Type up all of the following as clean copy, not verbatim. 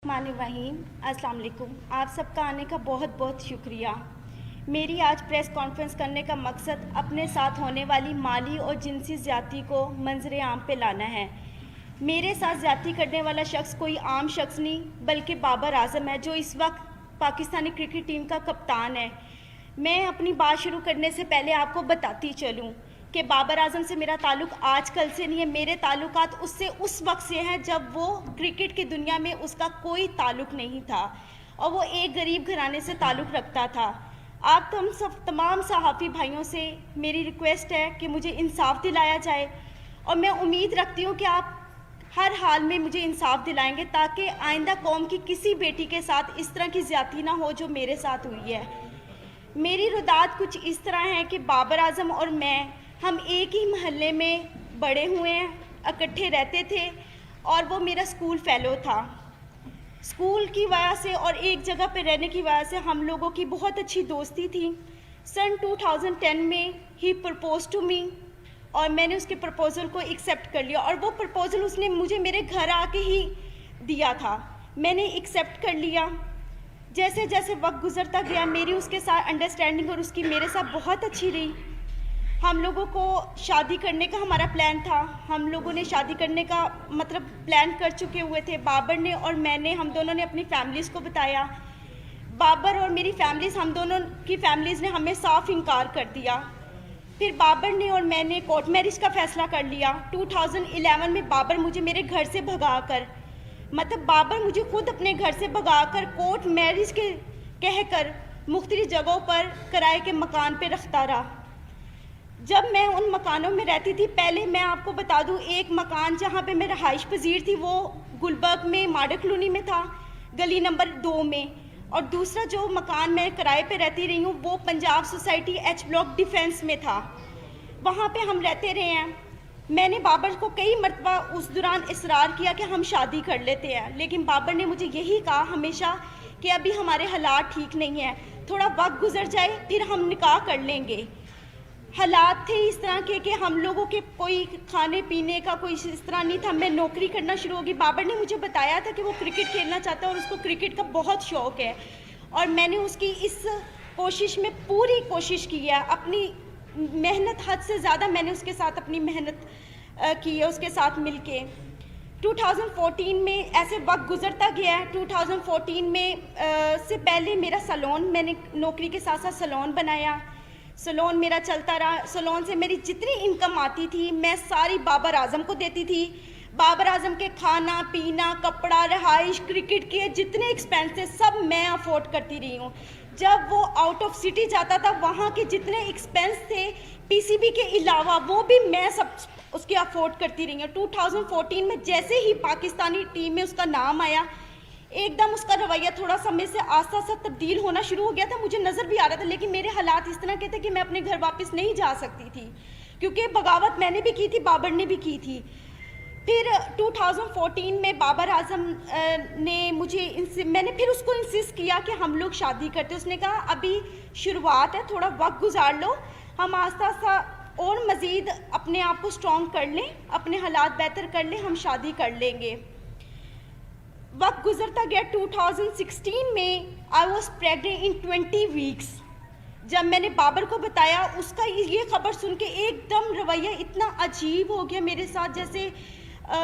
रहीम अस्सलाम वालेकुम। आप सबका आने का बहुत बहुत शुक्रिया। मेरी आज प्रेस कॉन्फ्रेंस करने का मकसद अपने साथ होने वाली माली और जिनसी ज़्यादती को मंजर आम पे लाना है। मेरे साथ ज़्यादती करने वाला शख्स कोई आम शख्स नहीं बल्कि बाबर आज़म है, जो इस वक्त पाकिस्तानी क्रिकेट टीम का कप्तान है। मैं अपनी बात शुरू करने से पहले आपको बताती चलूँ कि बाबर आज़म से मेरा ताल्लुक़ आज कल से नहीं है। मेरे ताल्लुकात उससे उस वक्त से हैं जब वो क्रिकेट की दुनिया में उसका कोई ताल्लुक़ नहीं था और वो एक गरीब घराने से ताल्लुक़ रखता था। आप तमाम सहाफ़ी भाइयों से मेरी रिक्वेस्ट है कि मुझे इंसाफ दिलाया जाए और मैं उम्मीद रखती हूँ कि आप हर हाल में मुझे इंसाफ दिलाएंगे ताकि आइंदा कौम की किसी बेटी के साथ इस तरह की ज़्यादती ना हो जो मेरे साथ हुई है। मेरी रुदात कुछ इस तरह है कि बाबर आज़म और हम एक ही महल्ले में बड़े हुए हैं, इकट्ठे रहते थे और वो मेरा स्कूल फेलो था। स्कूल की वजह से और एक जगह पे रहने की वजह से हम लोगों की बहुत अच्छी दोस्ती थी। सन 2010 में ही प्रपोज टू मी और मैंने उसके प्रपोज़ल को एक्सेप्ट कर लिया और वो प्रपोज़ल उसने मुझे मेरे घर आके ही दिया था। मैंने एक्सेप्ट कर लिया। जैसे जैसे वक्त गुजरता गया मेरी उसके साथ अंडरस्टैंडिंग और उसकी मेरे साथ बहुत अच्छी रही। हम लोगों को शादी करने का हमारा प्लान था। हम लोगों ने शादी करने का प्लान कर चुके हुए थे। बाबर ने और मैंने, हम दोनों ने अपनी फैमिलीज़ को बताया। बाबर और मेरी फैमिलीज़, हम दोनों की फैमिलीज़ ने हमें साफ इनकार कर दिया। फिर बाबर ने और मैंने कोर्ट मैरिज का फ़ैसला कर लिया। 2011 में बाबर मुझे मेरे घर से भगाकर, बाबर मुझे खुद अपने घर से भगाकर कोर्ट मैरिज के कहकर मुख्तलिफ जगहों पर किराए के मकान पे रखता रहा। जब मैं उन मकानों में रहती थी, पहले मैं आपको बता दूं, एक मकान जहां पे मैं रहाइश पजीर थी वो गुलबर्ग में माडक कॉलोनी में था, गली नंबर 2 में, और दूसरा जो मकान मैं किराए पे रहती रही हूँ वो Punjab society H block defence में था। वहाँ पे हम रहते रहे हैं। मैंने बाबर को कई मरतबा उस दौरान इसरार किया कि हम शादी कर लेते हैं, लेकिन बाबर ने मुझे यही कहा हमेशा कि अभी हमारे हालात ठीक नहीं है, थोड़ा वक्त गुजर जाए फिर हम निकाह कर लेंगे। हालात थे इस तरह के कि हम लोगों के कोई खाने पीने का कोई इस तरह नहीं था। मैं नौकरी करना शुरू होगी। बाबर ने मुझे बताया था कि वो क्रिकेट खेलना चाहता है और उसको क्रिकेट का बहुत शौक़ है और मैंने उसकी इस कोशिश में पूरी कोशिश की है। अपनी मेहनत हद से ज़्यादा मैंने उसके साथ अपनी मेहनत की है, उसके साथ मिलके। 2014 में ऐसे वक्त गुजरता गया है। 2014 में से पहले मेरा सैलून, मैंने नौकरी के साथ साथ सैलून बनाया। सैलून मेरा चलता रहा। सैलून से मेरी जितनी इनकम आती थी मैं सारी बाबर आज़म को देती थी। बाबर आज़म के खाना पीना, कपड़ा, रहाइश, क्रिकेट के जितने एक्सपेंसेस सब मैं अफोर्ड करती रही हूँ। जब वो आउट ऑफ सिटी जाता था वहाँ के जितने एक्सपेंस थे पीसीबी के अलावा वो भी मैं सब उसके अफोर्ड करती रही हूँ। 2014 में जैसे ही पाकिस्तानी टीम में उसका नाम आया, एकदम उसका रवैया थोड़ा सा मेरे से आस्ता आस्ता तब्दील होना शुरू हो गया था। मुझे नज़र भी आ रहा था, लेकिन मेरे हालात इस तरह के थे कि मैं अपने घर वापस नहीं जा सकती थी, क्योंकि बगावत मैंने भी की थी, बाबर ने भी की थी। फिर 2014 में बाबर आज़म ने मैंने फिर उसको इंसिस्ट किया कि हम लोग शादी करते। उसने कहा अभी शुरुआत है, थोड़ा वक्त गुजार लो, हम आस्ता आस्ता और मज़ीद अपने आप को स्ट्रॉन्ग कर लें, अपने हालात बेहतर कर लें, हम शादी कर लेंगे। वक्त गुजरता गया। 2016 में I was pregnant in 20 weeks. जब मैंने बाबर को बताया, उसका ये खबर सुन के एकदम रवैया इतना अजीब हो गया मेरे साथ, जैसे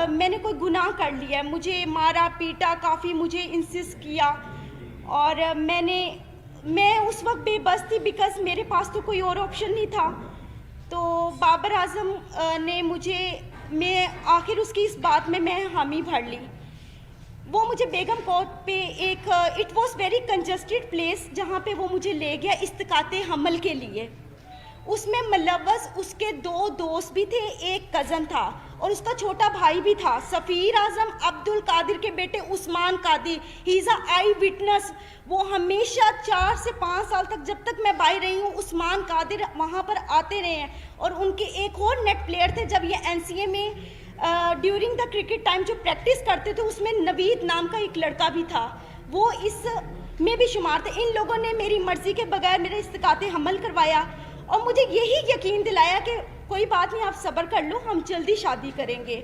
मैंने कोई गुनाह कर लिया है। मुझे मारा पीटा, काफ़ी मुझे इंसिस्ट किया और मैं उस वक्त बेबस थी बिकॉज़ मेरे पास तो कोई और ऑप्शन नहीं था। तो बाबर आज़म ने मैं आखिर उसकी इस बात में मैं हामी भर ली। वो मुझे बेगम कोर्ट पे एक it was very congested place जहाँ पे वो मुझे ले गया इस्तिकाते हमल के लिए। उसमें मुलव्वस उसके 2 दोस्त भी थे, एक कज़न था और उसका छोटा भाई भी था, सफ़ीर आज़म अब्दुल कादिर के बेटे Usman Qadir. He is a eye witness. वो हमेशा 4 से 5 साल तक, जब तक मैं बाहर रही हूँ, उस्मान कादिर वहाँ पर आते रहे हैं। और उनके एक और नेट प्लेयर थे, जब ये NCA में ड्यूरिंग द क्रिकेट टाइम जो प्रैक्टिस करते थे उसमें नवीद नाम का एक लड़का भी था, वो इस में भी शुमार थे। इन लोगों ने मेरी मर्ज़ी के बगैर मेरे इस्तिकाते हमल करवाया और मुझे यही यकीन दिलाया कि कोई बात नहीं, आप सब्र कर लो, हम जल्दी शादी करेंगे।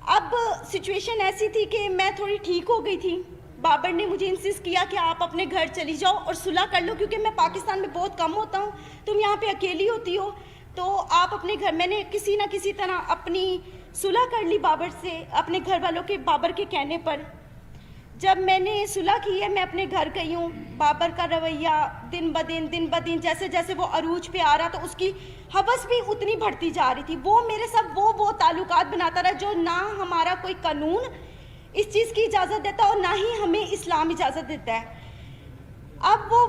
اب سچویشن ایسی تھی کہ میں تھوڑی ٹھیک ہو گئی تھی. بابر نے مجھے انسسٹ کیا کہ آپ اپنے گھر چلی جاؤ اور صلح کر لو, کیونکہ میں پاکستان میں بہت کم ہوتا ہوں, تم یہاں پہ اکیلی ہوتی ہو, تو آپ اپنے گھر. میں نے کسی نہ کسی طرح اپنی صلح کر لی بابر سے, اپنے گھر والوں کے, بابر کے کہنے پر. جب میں نے صلح کی ہے, میں اپنے گھر گئی ہوں. بابر کا رویہ دن بدن جیسے جیسے وہ عروج پہ آ رہا تو اس کی ہوس بھی اتنی بڑھتی جا رہی تھی. وہ میرے ساتھ وہ تعلقات بناتا رہا جو نہ ہمارا کوئی قانون اس چیز کی اجازت دیتا اور نہ ہی ہمیں اسلام اجازت دیتا ہے. اب وہ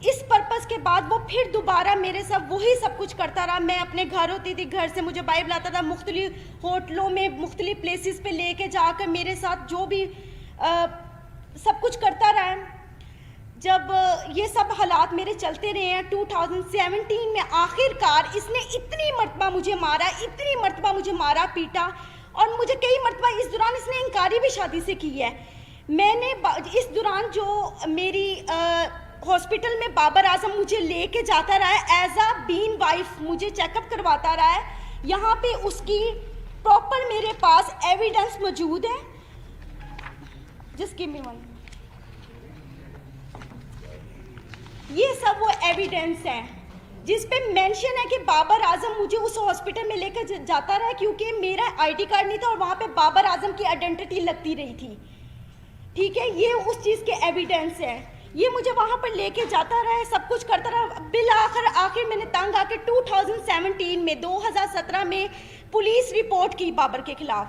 اس پرپس کے بعد وہ پھر دوبارہ میرے ساتھ وہی سب کچھ کرتا رہا. میں اپنے گھر ہوتی تھی, گھر سے مجھے باہر لاتا تھا, مختلف ہوٹلوں میں مختلف پلیسز پہ لے کے جا کر میرے ساتھ جو بھی سب کچھ کرتا رہا ہے. جب یہ سب حالات میرے چلتے رہے ہیں, 2017 میں آخر کار اس نے اتنی مرتبہ مجھے مارا پیٹا, اور مجھے کئی مرتبہ اس دوران اس نے انکاری بھی شادی سے کی ہے. میں نے اس دوران جو میری ہاسپٹل میں بابر اعظم مجھے لے کے جاتا رہا ہے ایز اے بین وائف, مجھے چیک اپ کرواتا رہا ہے. یہاں پہ اس کی پراپر میرے پاس ایویڈنس موجود ہے. جس کی یہ سب وہ ایویڈنس ہیں جس پہ مینشن ہے کہ بابر اعظم مجھے اس ہاسپٹل میں لے کے جاتا رہا کیونکہ میرا آئی ڈی کارڈ نہیں تھا اور وہاں پہ بابر اعظم کی آئیڈینٹی لگتی رہی تھی. ٹھیک ہے, یہ اس چیز کے ایویڈنس ہے. یہ مجھے وہاں پر لے کے جاتا رہا ہے, سب کچھ کرتا رہا. بالآخر میں نے تنگ آ کے 2017 میں پولیس رپورٹ کی بابر کے خلاف,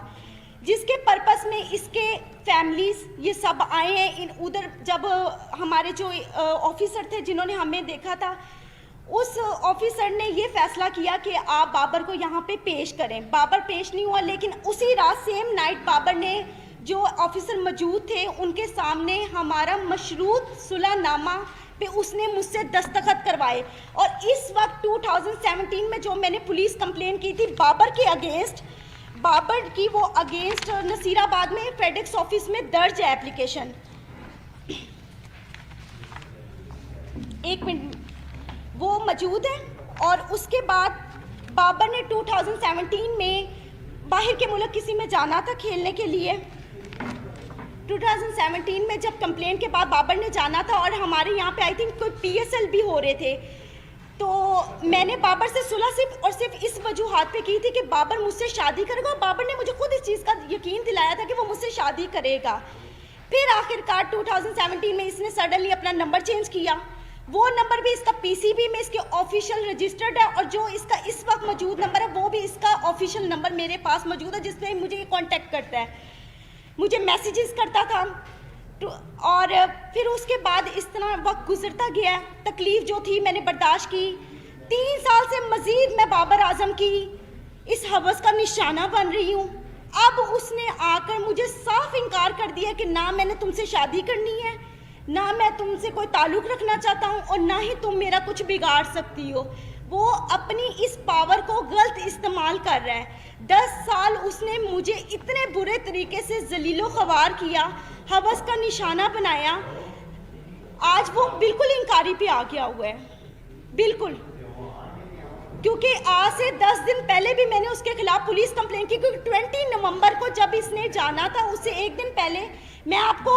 جس کے پرپس میں اس کے فیملیز یہ سب آئے ہیں. ادھر جب ہمارے جو آفیسر تھے جنہوں نے ہمیں دیکھا تھا, اس آفیسر نے یہ فیصلہ کیا کہ آپ بابر کو یہاں پہ پیش کریں. بابر پیش نہیں ہوا, لیکن اسی رات سیم نائٹ بابر نے, جو آفیسر موجود تھے ان کے سامنے, ہمارا مشروط صلح نامہ پہ اس نے مجھ سے دستخط کروائے. اور اس وقت 2017 میں جو میں نے پولیس کمپلین کی تھی بابر کے اگینسٹ, بابر کی وہ اگینسٹ نصیر آباد میں فیڈیکس آفس میں درج ہے اپلیکیشن. ایک منٹ, وہ موجود ہے. اور اس کے بعد بابر نے 2017 میں باہر کے ملک کسی میں جانا تھا کھیلنے کے لیے. 2017 میں جب کمپلین کے بعد بابر نے جانا تھا اور ہمارے یہاں پہ آئی تھنک کوئی PSL بھی ہو رہے تھے, تو میں نے بابر سے صلح صرف اس وجوہات پہ کی تھی کہ بابر مجھ سے شادی کرے گا. اور بابر نے مجھے خود اس چیز کا یقین دلایا تھا کہ وہ مجھ سے شادی کرے گا. پھر آخر کار 2017 میں اس نے سڈنلی اپنا نمبر چینج کیا. وہ نمبر بھی اس کا PCB میں اس کے آفیشیل رجسٹرڈ ہے, اور جو اس کا اس وقت موجود نمبر ہے وہ بھی اس کا آفیشیل نمبر میرے پاس موجود ہے, جس پہ مجھے یہ کانٹیکٹ کرتا ہے, مجھے میسیجز کرتا تھا. اور پھر اس کے بعد اس طرح وقت گزرتا گیا. تکلیف جو تھی میں نے برداشت کی. 3 سال سے مزید میں بابر اعظم کی اس ہوس کا نشانہ بن رہی ہوں. اب اس نے آ کر مجھے صاف انکار کر دیا کہ نہ میں نے تم سے شادی کرنی ہے, نہ میں تم سے کوئی تعلق رکھنا چاہتا ہوں, اور نہ ہی تم میرا کچھ بگاڑ سکتی ہو. وہ اپنی اس پاور کو غلط استعمال کر رہا ہے. 10 سال اس نے مجھے اتنے برے طریقے سے ذلیل و خوار کیا, ہوس کا نشانہ بنایا. آج وہ بالکل انکاری پہ آ گیا ہوا ہے, بالکل. کیونکہ آج سے 10 دن پہلے بھی میں نے اس کے خلاف پولیس کمپلین کی, کیونکہ 20 نومبر کو جب اس نے جانا تھا اس سے ایک دن پہلے, میں آپ کو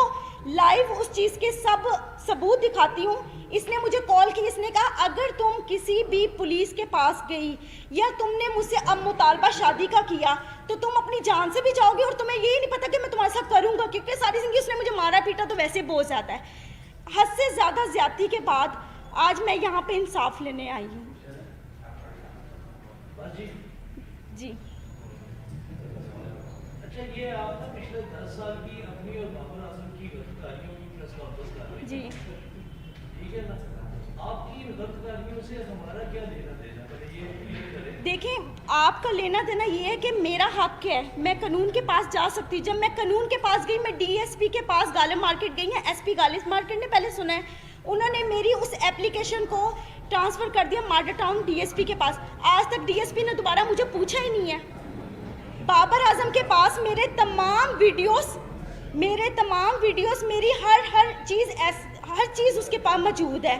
لائیو اس چیز کے سب ثبوت دکھاتی ہوں. اس نے مجھے کال کی, اس نے کہا اگر تم کسی بھی پولیس کے پاس گئی یا تم نے مجھ سے اب مطالبہ شادی کا کیا تو تم اپنی جان سے بھی جاؤ گے, اور تمہیں یہی نہیں پتا کہ میں تمہارے ساتھ کروں گا, کیونکہ ساری زندگی اس نے مجھے مارا پیٹا تو ویسے بہت زیادہ ہے. حد سے زیادہ زیادتی کے بعد آج میں یہاں پہ انصاف لینے آئی ہوں. جی اچھا, یہ آپ نے پچھلے 10 سال کی اپنی اور بابر اعظم کی غلطیوں کی پریس کانفرنس کر رہے ہیں, جی ٹھیک ہے نا. آپ کی ان غلطیوں سے ہمارا کیا لینا دینا, پہلے یہ کلیئر کریں. دیکھیں, آپ کا لینا دینا یہ ہے کہ میرا حق ہے, میں قانون کے پاس جا سکتی. جب میں قانون کے پاس گئی, میں DSP کے پاس غالب مارکیٹ گئی ہیں, SP غالب مارکیٹ نے پہلے سنا ہے, انہوں نے میری اس اپلیکیشن کو ٹرانسفر کر دیا ماڈل ٹاؤن DSP کے پاس. آج تک DSP نے دوبارہ مجھے پوچھا ہی نہیں ہے. بابر اعظم کے پاس میرے تمام ویڈیوز, میری ہر چیز اس کے پاس موجود ہے,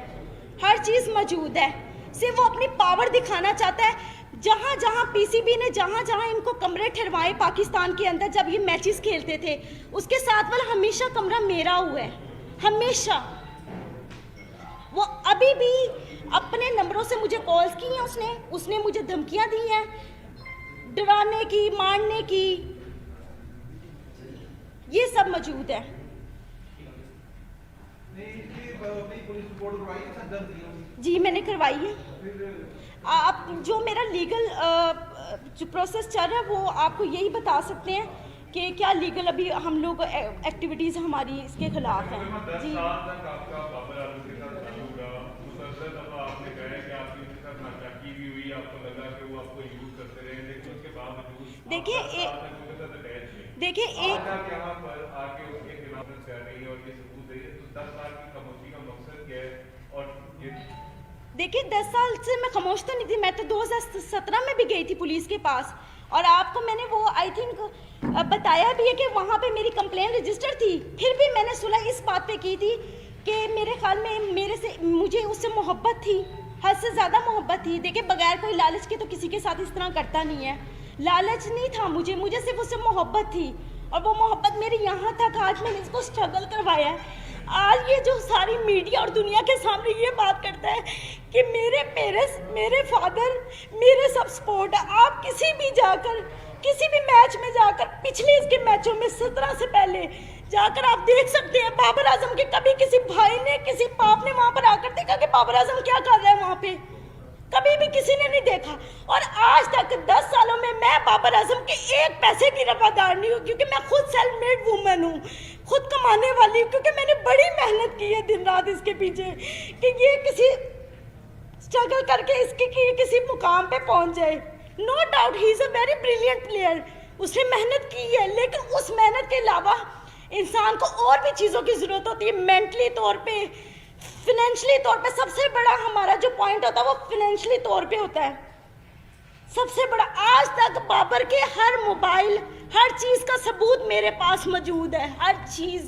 ہر چیز موجود ہے. صرف وہ اپنی پاور دکھانا چاہتا ہے. जहाँ जहाँ पीसीबी ने जहाँ जहाँ इनको कमरे ठहरवाए पाकिस्तान के अंदर जब ये मैचेस खेलते थे, उसके साथ वाला हमेशा कमरा मेरा हुआ है, हमेशा। वो अभी भी अपने नंबरों से मुझे कॉल्स की हैं, उसने मुझे धमकियां दी हैं, डराने की, मारने की, ये सब मौजूद है। जी मैंने करवाई है। आप जो मेरा लीगल जो प्रोसेस चल रहा है वो आपको यही बता सकते हैं कि क्या लीगल अभी हम लोग एक्टिविटीज़ हमारी इसके खिलाफ हैं। जी देखिए देखिए 10 साल से मैं खामोश तो नहीं थी, मैं तो 2017 में भी गई थी पुलिस के पास, और आपको मैंने वो आई थिंक बताया भी है कि वहाँ पे मेरी कंप्लेंट रजिस्टर थी। फिर भी मैंने सुलह इस बात पे की थी कि मेरे ख्याल में मुझे उससे मोहब्बत थी, हद से ज़्यादा मोहब्बत थी। देखिए बगैर कोई लालच के तो किसी के साथ इस तरह करता नहीं है, लालच नहीं था मुझे सिर्फ उससे मोहब्बत थी, और वो मोहब्बत मेरी यहाँ तक आज मैंने इसको स्ट्रगल करवाया है। आज ये जो सारी मीडिया और दुनिया के सामने ये बात करता है कि मेरे पेरेंट्स, मेरे फादर, मेरे सब सपोर्ट है। आप किसी भी मैच में जाकर, पिछले इसके मैचों में 17 से पहले जाकर आप देख सकते हैं बाबर आजम के कभी किसी भाई ने, किसी बाप ने वहाँ पर आकर देखा कि बाबर आजम क्या कर रहा है वहाँ पे, कभी भी किसी ने नहीं देखा। और आज तक 10 सालों में मैं बाबर आजम के एक पैसे की रवादार नहीं हूँ, क्योंकि मैं खुद सेल्फ मेड वूमेन हूँ, खुद कमाने वाली हूँ, क्योंकि मैंने बड़ी मेहनत की है दिन रात इसके पीछे कि ये किसी स्ट्रगल करके इसके किसी मुकाम पे पहुंच जाए। No doubt he is a very brilliant player, उसने मेहनत की है, लेकिन उस मेहनत के अलावा इंसान को और भी चीज़ों की ज़रूरत होती है, मेंटली तौर पे, फिनेंशली तौर पे। सबसे बड़ा हमारा जो पॉइंट होता है वो फिनेंशली तौर पे होता है सबसे बड़ा। आज तक बाबर के हर मोबाइल, हर चीज़ का सबूत मेरे पास मौजूद है, हर चीज़।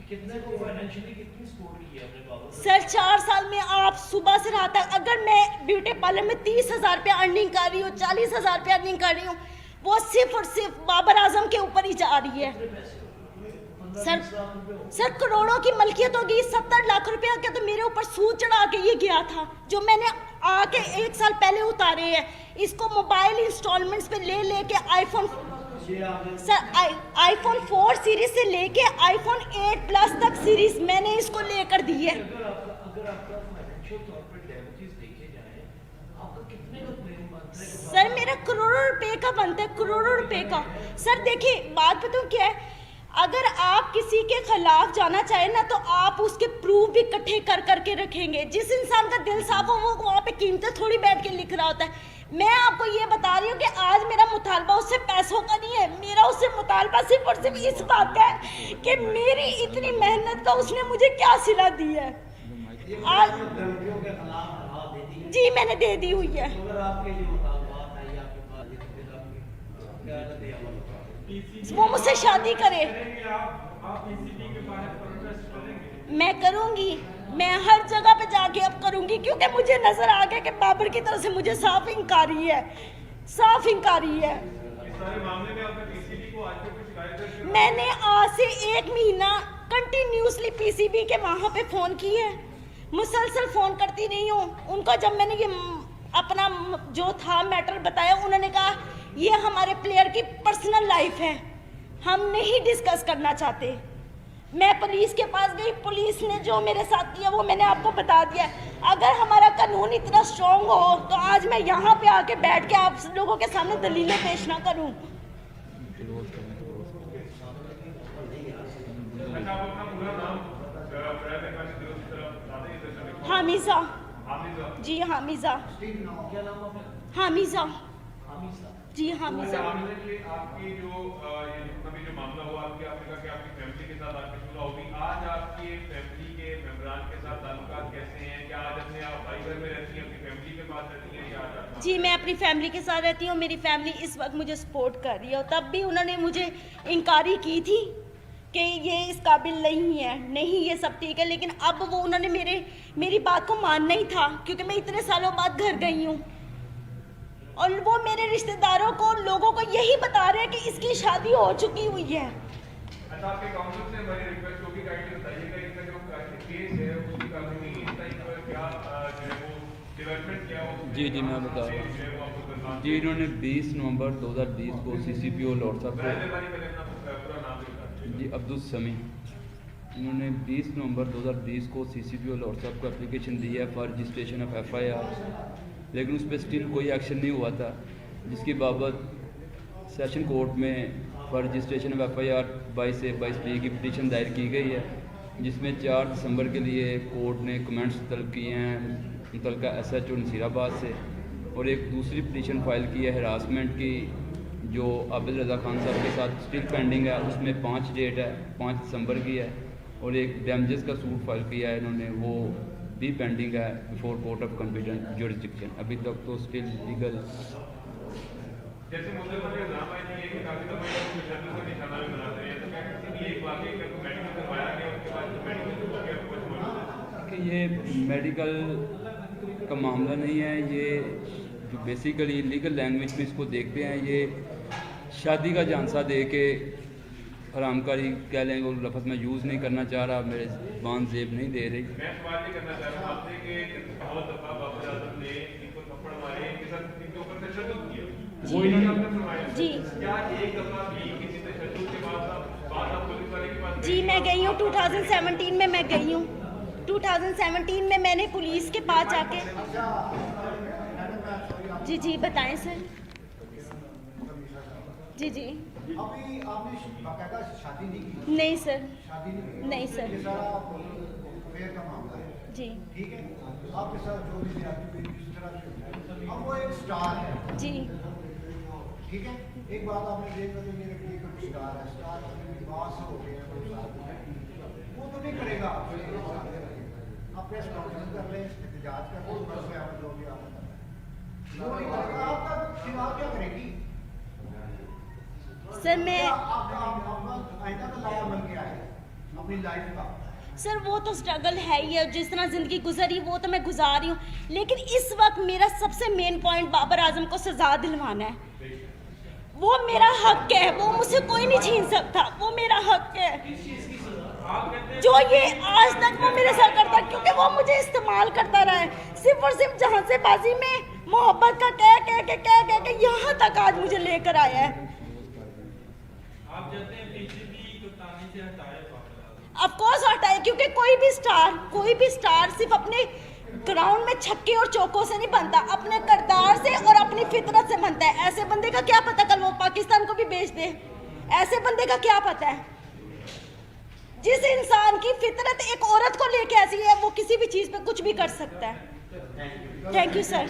कितने को फाइनेंशियली कितनी सपोर्ट की है आपने बाबर? सर 4 साल में आप सुबह से रात तक, अगर मैं ब्यूटी पार्लर में 30,000 रुपया अर्निंग कर रही हूँ, 40,000 रुपया अर्निंग कर रही हूँ, वो सिर्फ और सिर्फ बाबर आजम के ऊपर ही जा रही है। सर करोड़ों की मलकियत होगी, 70 लाख रुपया का तो मेरे ऊपर सूद चढ़ा के ये गया था, जो मैंने आके 1 साल पहले उतारे हैं। इसको मोबाइल इंस्टॉलमेंट्स पे ले के आईफोन, सर आईफोन 4 सीरीज से लेके आईफोन 8 प्लस तक सीरीज मैंने इसको लेकर दी है। अगर आपका फाइनेंशियल तौर पे डैमेजेस देखे जाए, आपका कितने का क्लेम बनता है? सर मेरा करोड़ों रुपए का बनता है, करोड़ों रुपए का। सर देखिए बात बताऊँ क्या है, अगर आप किसी के खिलाफ जाना चाहें ना, तो आप उसके प्रूफ भी इकट्ठे कर करके रखेंगे। जिस इंसान का दिल साफ हो वो वहाँ पे कीमतें थोड़ी बैठ के लिख रहा होता है। मैं आपको ये बता रही हूँ कि आज मेरा मुतालबा उससे पैसों का नहीं है, मेरा उससे मुतालबा सिर्फ और सिर्फ इस बात का है कि मेरी इतनी मेहनत का उसने मुझे क्या सिला दी है। आज जी मैंने दे दी हुई है। वो मुझसे शादी करे, मैं करूँगी, मैं हर जगह पे जाके अब करूँगी, क्योंकि मुझे नजर आ गया कि बाबर की तरफ से मुझे साफ इंकारी है, साफ इंकारी है। मैंने आज से 1 महीना कंटिन्यूसली पीसीबी के वहाँ पे फ़ोन किए है, मुसलसल फ़ोन करती रही हूँ उनको। जब मैंने ये अपना जो था मैटर बताया, उन्होंने कहा ये हमारे प्लेयर की पर्सनल लाइफ है, हम नहीं डिस्कस करना चाहते। मैं पुलिस के पास गई, पुलिस ने जो मेरे साथ किया वो मैंने आपको बता दिया। अगर हमारा कानून इतना स्ट्रॉन्ग हो तो आज मैं यहाँ पे आके बैठ के आप लोगों के सामने दलीलें पेश ना करूँ। हामिजा जी, हामिजा, हामिजा जी, हामिजा। आपकी जो मामला हुआ, आपने कहा कि आपकी फैमिली के साथ आपकी सुलह होगी। आज आपकी फैमिली के मेंबरान के साथ ताल्लुकात कैसे हैं? क्या आज अपने आप भाई घर में रहती हैं, अपनी फैमिली के पास रहती हैं, या आज? जी मैं अपनी फैमिली के साथ रहती हूँ, मेरी फैमिली इस वक्त मुझे सपोर्ट कर रही है। और तब भी उन्होंने मुझे इंकारी की थी कि ये इस काबिल नहीं है, नहीं ये सब ठीक है, लेकिन अब वो उन्होंने मेरी बात को मानना ही था, क्योंकि मैं इतने सालों बाद घर गई हूँ। और वो मेरे रिश्तेदारों को, लोगों को यही बता रहे हैं कि इसकी शादी हो चुकी हुई है। अच्छा, आपके काउंसिल से हमारी रिक्वेस्ट होगी, काइंडली बताइएगा इसका जो केस है उसकी कानूनी इस टाइप पर क्या जो है वो डेवलपमेंट क्या हो। जी मैं बता रहा हूँ जी। इन्होंने 20 नवंबर 2020 को CCPO लॉर्ड साहब को जी अब्दुल समी, इन्होंने 20 नवंबर 2020 को CCPO लॉर्ड साहब को एप्लीकेशन दी है फॉर रजिस्ट्रेशन ऑफ FIR, लेकिन उस पर स्टिल कोई एक्शन नहीं हुआ था, जिसकी बाबत सेशन कोर्ट में फॉर रजिस्ट्रेशन ऑफ FIR 22 से 22B की पिटीशन दायर की गई है, जिसमें 4 दिसंबर के लिए कोर्ट ने कमेंट्स तलब किए हैं मुतलका SHO नसीराबाद से, और एक दूसरी पिटीशन फाइल की है हरासमेंट की जो आबिद रज़ा खान साहब के साथ स्टिल पेंडिंग है, उसमें 5 डेट है, 5 दिसंबर की है, और एक डैमेजेस का सूट फाइल किया है इन्होंने, वो भी पेंडिंग है before court of competent jurisdiction. अभी तक तो स्टिल लीगल जैसे मुद्दे पर इल्जाम आए थे कि काफी दफा ये शर्तों को निशाना भी बनाते हैं, तो क्या किसी भी एक वाकई का मेडिकल करवाया गया उसके बाद जो मेडिकल हो गया कुछ मालूम कि ये मेडिकल का मामला नहीं है, ये जो बेसिकली लीगल लैंग्वेज में इसको देखते हैं, ये शादी का झांसा दे के हरामकारी कह लें, वो लफ्ज़ मैं यूज़ नहीं करना चाह रहा, मेरे ज़बान ज़ेब नहीं दे रही। मैं सवाल ये करना चाह रहा हूँ आपसे कि बहुत दफा बाबर आजम ने इनको थप्पड़ मारे, इनके साथ इनके ऊपर तशद्दुद किया, वो इन्होंने आपने फरमाया जी। क्या एक दफा भी किसी तशद्दुद के बाद आप पुलिस वाले के पास जी मैं गई हूँ 2017 में, मैं गई हूँ 2017 में, मैंने पुलिस के पास जाके जी बताएं सर। जी अभी आपने बाकायदा शादी नहीं की? नहीं सर, शादी नहीं सर। ये सारा अफेयर का मामला है, जी ठीक है? आपके साथ जो भी ज्यादती हुई जिस तरह से हुई, अब वो एक स्टार है, जी ठीक है? एक बात आपने देखा तो ये रखी कोई स्टार है, स्टार पास हो गया कोई साथ वो तो नहीं करेगा, आप प्रेस कॉन्फ्रेंस कर लें, एहतजाज कर लें, बस में आप जो भी आप वो नहीं करेगा, आपका चुनाव क्या करेगी सर। मैं आइंदा का लाया बन के आए अपनी लाइफ का। सर वो तो स्ट्रगल है ही है, जिस तरह ज़िंदगी गुजरी वो तो मैं गुजार रही हूँ, लेकिन इस वक्त मेरा सबसे मेन पॉइंट बाबर आजम को सज़ा दिलवाना है। वो मेरा हक है, वो मुझसे कोई नहीं छीन सकता, वो मेरा हक है। जो ये आज तक वो मेरे साथ करता, क्योंकि वो मुझे इस्तेमाल करता रहा है, सिर्फ और सिर्फ जहाँ से बाजी में मोहब्बत का कह के यहाँ तक आज मुझे लेकर आया है। आप चाहते हैं बीजेपी को ताने से हटाए बाबर आजम? ऑफ कोर्स हटाए, क्योंकि कोई भी स्टार सिर्फ अपने ग्राउंड में छक्के और चौकों से नहीं बनता, अपने किरदार से और अपनी फितरत से बनता है। ऐसे बंदे का क्या पता कल वो पाकिस्तान को भी बेच दे, ऐसे बंदे का क्या पता है। जिस इंसान की फितरत एक औरत को लेके ऐसी है, वो किसी भी चीज़ पे कुछ भी कर सकता है। Thank you sir.